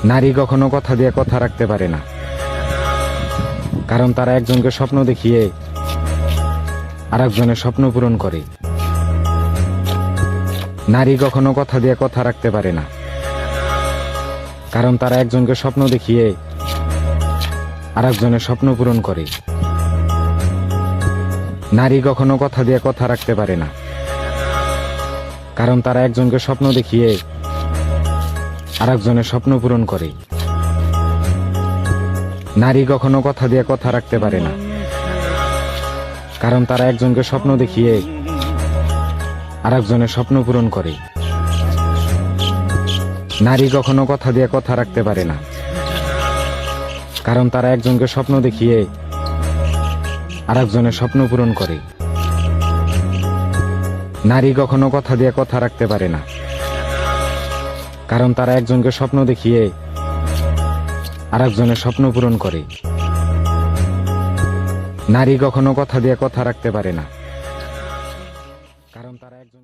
নারী কখনো কথা দিয়ে কথা রাখতে পারে না, কারণ তারা একজনকে স্বপ্ন দেখিয়ে আরেকজনের স্বপ্ন পূরণ করে। নারী কখনো কথা দিয়ে কথা রাখতে পারে না, কারণ তারা একজনকে স্বপ্ন দেখিয়ে আরেকজনের স্বপ্ন পূরণ করে। নারী কখনো কথা দিয়ে কথা রাখতে পারে না, কারণ তারা একজনকে স্বপ্ন দেখিয়ে আরেকজনের স্বপ্ন পূরণ করে। নারী কখনো কথা দিয়ে কথা রাখতে পারে না, কারণ তারা একজনকে স্বপ্ন দেখিয়ে আরেকজনের স্বপ্ন পূরণ করে। নারী কখনো কথা দিয়ে কথা রাখতে পারে না, কারণ তারা একজনকে স্বপ্ন দেখিয়ে আরেকজনের স্বপ্ন পূরণ করে। নারী কখনো কথা দিয়ে কথা রাখতে পারে না, কারণ তারা একজনকে স্বপ্ন দেখিয়ে আরেকজনের স্বপ্ন পূরণ করে। নারী কখনো কথা দিয়ে কথা রাখতে পারে না, কারণ তারা একজন